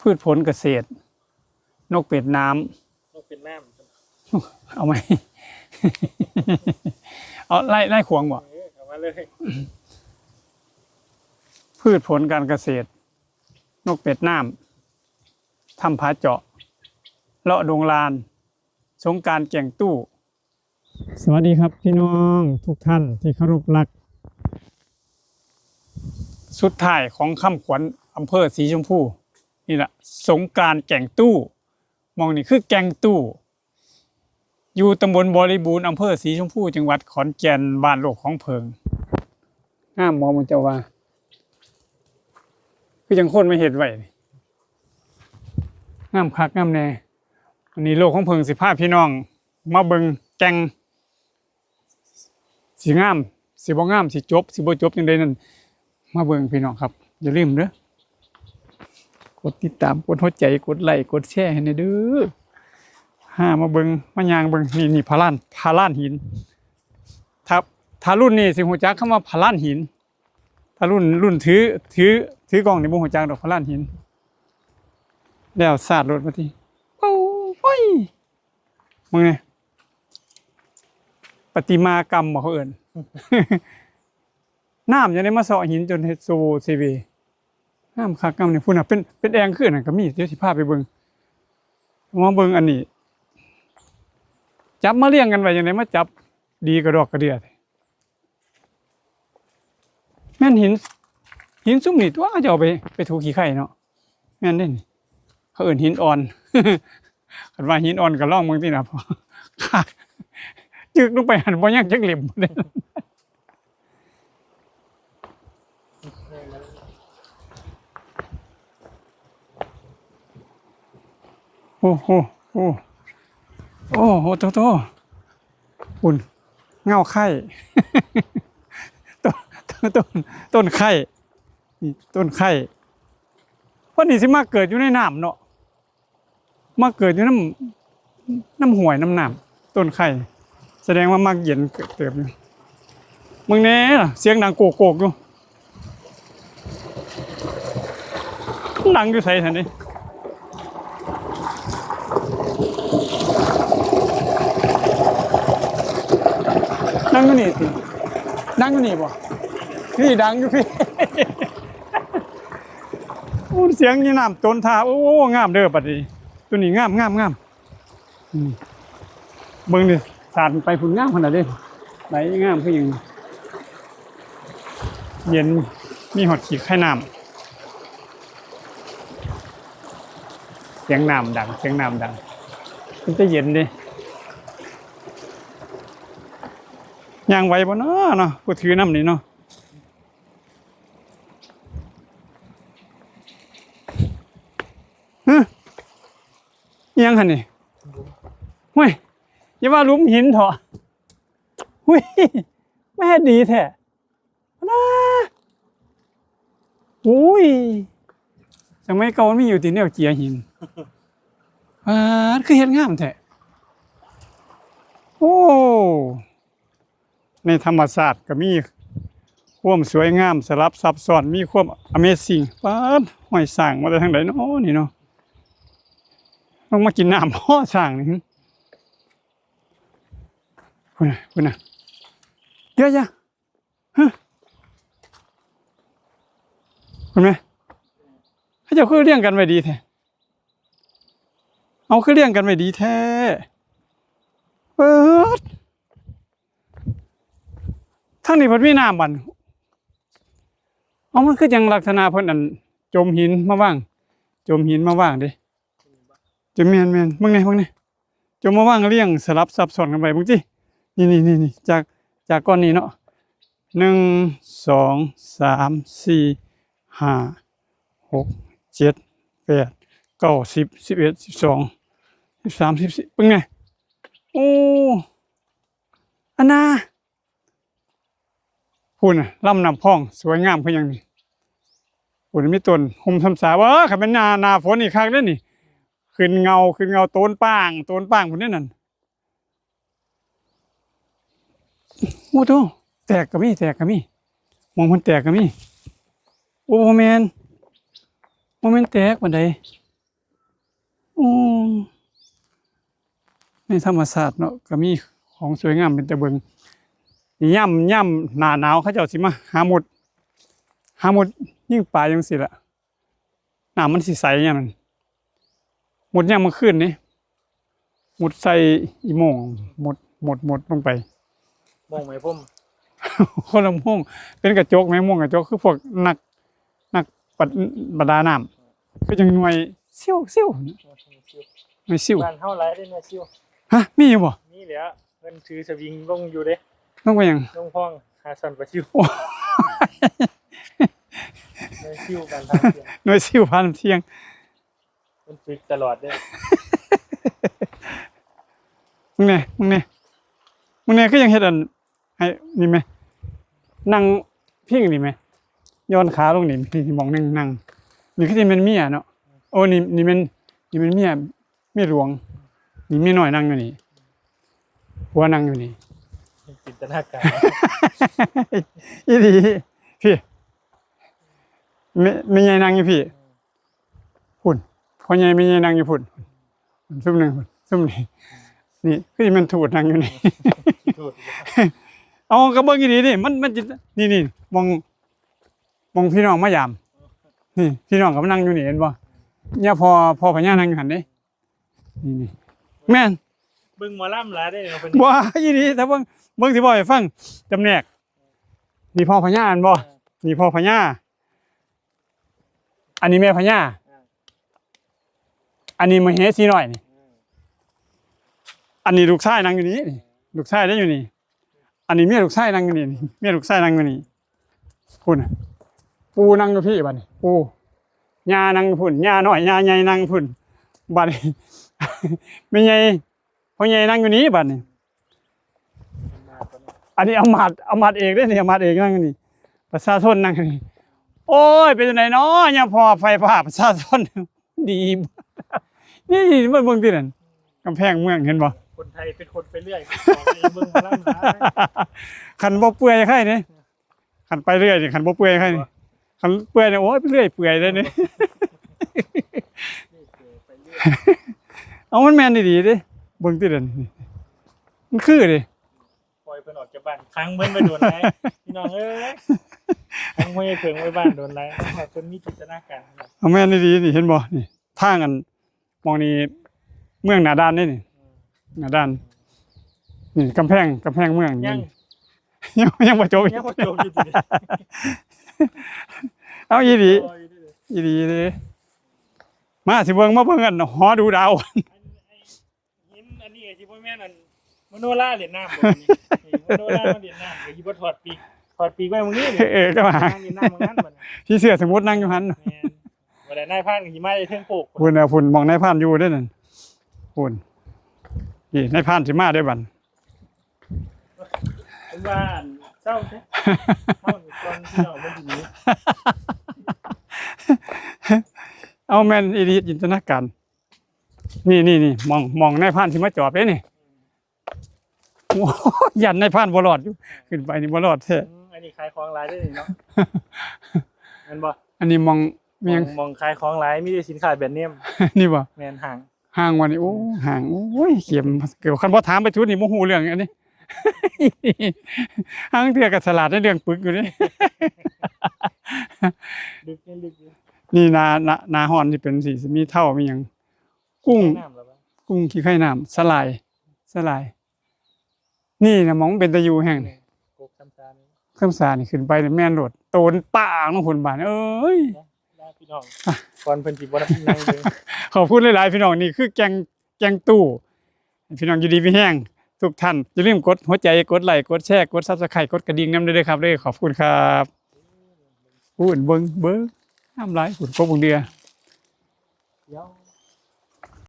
พืชผลเกษตรนกเป็ดน้ำนกเป็นน้ำเอาไหม เอาไล่ขวงบ่ เอามาเลยพืชผลการเกษตรนกเป็ดน้ำทำผาเจาะเลาะดงลานสงกรานต์แก่งตู้สวัสดีครับพี่น้องทุกท่านที่เคารพรักสุดท้ายของค่ำขวัญอำเภอสีชมพูนี่แหละสงกรานต์แก่งตู้มองนี่คือแก่งตู้อยู่ตำบลบริบูรณ์อำเภอสีชมพูจังหวัดขอนแก่นบ้านโลกของเพิงห้ามมองมันจะว่าคือจังคนไม่เห็นไว้งามคักงามแน่วันนี้โลกของเพิงสิพาพี่น้องมาเบิ่งแก่งสิงามสิบ่งามสิจบสิบ่จบจังไดนั่นมาเบิ่งพี่น้องครับอย่าลืมเด้อกดติดตามกดหัวใจกดไลค์กดแชร์ให้เด้อมาเบิ่งมายางเบิ่งนี่พาล้านหินถ้ารุ่นนี้สิฮู้จักคำว่าพาล้านหินถ้ารุ่นถือกล้องนี่บ่ฮู้จักดอกพาล้านหินแล้วสาดรถมาทีโอ้ยมึงไงประติมากรรมบ่เขาเอิ้น น้ำยังได้มาเสาะหินจนเฮ็ดโซซีวีน้ำคักน้ำนี่พุ่นน่ะเป็นแอ่งขึ้นน่ะก็มีเดี๋ยวสิพาไปเบิ่งมาเบิ่งอันนี้จับมาเลี้ยงกันไว้จังได๋มาจับดีกระดอกกระเดียแม่นหินซุ่มนี่ตัวจะเอาไปถูขี้ไข่เนาะแม่นเด้นี่เขาเอิ้นหินอ่อน คันว่าหินอ่อนก็ลองเบิ่งติน่ะพอจึกลงไปหั่นบ่ยังจักเหลี่ยมบ่ได้โอ้โหโตอุ่นเงาไข่ ต้นไข่นี่ต้นไข่เพราะนี่สิมาเกิดอยู่ในน้ำเนาะมาเกิดอยู่น้ำห้วยน้ำน้ำต้นไข่แสดงว่ามักเย็นเติบอยู่มึงแน่ล่ะเสียงดังโกกอยู่ดังอยู่ไสซั่นนี่ดังอยู่นี่สิดังอยู่นี่บ่พี่ดังอยู่พี่ เสียงนี่น้ำต้นทาโอ้งามเด้อบัดนี้ตัวนี้งามเบิ่งดิสาดไปพุ่นงามขนาดนี้ไหลงามคือหยังเย็นมีหอดขีดไข่น้ำเสียงน้ำดังมันจะเย็นดิย่างไว้บ่เนาะกูถือน้ำนี่เนาะยังหันนี่เฮ้ยอย่าว่าหลุมหินเถอะเฮ้ยแม่ดีแท้นะโอ้ยสมัยเก่ามันมีอยู่ที่แนวเจียหินคือเฮ็ดงามแท้โอ้ในธรรมศาสตร์ก็มีความสวยงามสลับซับซ้อนมีความ Amazing ห้อยสร้างมาแต่ทางใดเนาะนี่เนาะต้องมากินน้ำพ่อสร้างนี่คุณน่ะเดี๋ยวคุณไหมเขาจะคือเลี้ยงกันไว้ดีแท้เอาคือเลี้ยงกันไว้ดีแท้เปิดทั้งนี้เพิ่นมีน้ำบัดเอามันคือจังลักษณะเพิ่นอันจมหินมาว่างเด้จะแม่นมึงนี่จมมาว่างเลี้ยงสลับซับซ้อนกันไปมึงจินี่จากก้อนนี้เนาะ1 2 3 4 5 6 7 8 9 10 11 12 13 14เป็นไงโอ้อันน่ะพุ่นน่ะลำน้ำพองสวยงามคือหยังนี่พุ่นมีต้นห่มทำสาคันเป็นหน้าฝนอีกครั้งเด้อนี่ขึ้นเงาต้นป้างพุ่นนี่นั่นโอ้โธ่แตกก็มีมองมันแตกก็มีโอ้โมเมนแตกปานใด อืมในธรรมศาสตร์เนาะก็มีของสวยงามเป็นตะเบิงย่ำหน้าหนาวเขาเจ้าสิมาหาหมดยิ่งปลาจังสิล่ะน้ำมันสิใสเนี่ยมันหมดย่ำเมื่อคืนนี้หมดใส่อีโมงหมดลงไป มองไหมพุ่ม คนละม่วงเป็นกระจกไหมม่วงกระจกคือพวกนักประดาน้ำก็ยังหน่วยซิ่วหน่วยซิ่ว บ้านเฮาหลายได้เนี่ยซิว ฮะมีอยู่บ่ นี่แหละเพิ่นถือสวิงลงอยู่เด้ ต้องไปยัง ลงห้องหาสันปลาซิว โอ้ ในซิวกันทางเสียง หน่วยซิ่วพันเที่ยง เพิ่นฝึกตลอดเด้ มึงเนี่ยก็ยังเฮ็ดอันให้นี่ไหมนั่งพิงนี่ไหมย้อนขาลงนี่ที่มองนั่งนี่คือที่เป็นเมียเนาะโอ้นี่เป็นเมียหลวงนี่เมียน้อยนั่งอยู่นี่ผัวนั่งอยู่นี่ จินตนาการ อีดีพี่ไม่ใหญ่นางอยู่พี่พุ่นพอใหญ่ไม่ใหญ่นางอยู่พุ่นซุ่มหนึ่งพุ่นซุ่มนี่คือมันถูดนางอยู่นี่ โทษ เอากระเบื้องอีดีนี่มันจะนี่มองพี่น้องมายามนี่พี่น้องกับนั่งอยู่นี่เห็นบ่เนี่ยพอพญานั่งอยู่หันนี่นี่แม่น เบิ่งหมอลำหลายได้เนาะเพิ่น บ่อีดีถ้าเบิ่งสิบ่ให้ฟังจำแนกนี่พ่อพญาอันบ่นี่พ่อพญาอันนี้แม่พญาอันนี้มเหสีน้อยนี่อันนี้ลูกชายนั่งอยู่นี่ลูกชายได้อยู่นี่อันนี้เมียลูกชายนั่งอยู่นี่เมียลูกชายนั่งอยู่นี่พุ่นปูนั่งอยู่พี่บัดนี้ปูย่านั่งพุ่นย่าน้อยย่าใหญ่นั่งพุ่นบัดนี้ ไม่ใหญ่พ่อใหญ่นั่งอยู่นี่บัดนี้อันนี้เอามาดเอกได้นี่เอามาดเอกนั่งอยู่นี่ประชาชนนั่งอยู่นี่โอ้ยเป็นจังไดเนาะเนี่ยพอไฟฟ้าประชาชน ดี นี่มันเบิ่งที่นั่นกำแพงเมืองเห็นบ่ คนไทยเป็นคนไปเรื่อยบอกให้เบิ่งหมอลำหลาย คันบ่เปื่อยไข่นี่คันไปเรื่อยนี่คันบ่เปื่อยไข่นี่คันเปื่อยนี่โอ้ยไปเรื่อยเปื่อยเลยนี่ ไปเรื่อย เอามันแม่นดีๆเด้เบิ่งที่นั่นนี่มันคือดิ ปล่อยเพิ่นออกจากบ้านค้างเบิ่งไปโดนไหนพี่น้องเอ้ยค้างห้วยเพิ่งไว้บ้านโดนไหนเพิ่นมีจินตนาการ เอาแม่นดีๆนี่เห็นบ่นี่ทางอันมองนี่เมืองหน้าด้านนี่หน้าด้านนี่กำแพงเมืองนี่ ยังบ่จบ ยังบ่จบอยู่ติ เอาอีหลี รออยู่เด้อ อีหลีเด้มาสิเบิ่งมาเบิ่งกันหอดูดาว หินอันนี้ก็สิบ่แม่นอันมโนราเล่นน้ำบ่นี่มโนรามาเล่นน้ำก็สิบ่ถอดปีกไว้มื้อนี้นี่ ก็มา นั่งเล่นน้ำมื้อนั้นบัดนี้ พี่เสือสมมุตินั่งอยู่หั่น แม่นบ่ได้นายพรานก็สิมาได้เทิงโปก พุ่นน่ะพุ่นมองนายพรานอยู่เด้อนั่นพุ่นนี่นายพรานสิมาได้อบัด เป็นว่าอันเศร้าแท้เฮานี่ก่อนพี่น้องมันสิหนี เอาแม่นอีหลีจินตนาการนี่มองนายพรานสิมาจอบเด้นี่โอ้ยันนายพรานบ่รอดอยู่ขึ้นไปนี่บ่รอดแท้ อันนี้ขายของหลายเด้อนี่เนาะแม่นบ่ อันนี้มองเมียง มองขายของหลายมีแต่สินค้าแบรนด์เนม นี่บ่ แม่นห่าง ห่างวันนี้โอ้ห่างโอ้ยเข็มเกี่ยวคันบ่ถามไปทุดนี่บ่ฮู้เรื่องอันนี้ ห่างเทื่อกับสลัดในเรื่องปึกอยู่นี่ ลึกนี่ลึกอยู่ นี่นาฮ้อนที่เป็นสีมีเท่ามีหยังกุ้ง น้ำแล้วบ่ กุ้งขี้ไข่น้ำสลายนี่นะหมองเป็นตะยูแห่งนี่ กกซ้ำซานี่ เครื่องสานี่ขึ้นไปนี่แม่นโดดโตนป้างของคนบ้านเอ้ย ลาพี่น้องก่อนเพิ่นสิบ่ได้นั่งเบิ่ง ขอบคุณหลายๆพี่น้องนี่คือแกงตู้พี่น้องอยู่ดีมีแห้งทุกท่านอย่าลืมกดหัวใจกดไลค์กดแชร์กด Subscribe กดกระดิ่งนำด้วยครับเด้อขอบคุณครับพูดเบิ่งห้ามหลายพูดกบเดือ เดี๋ยว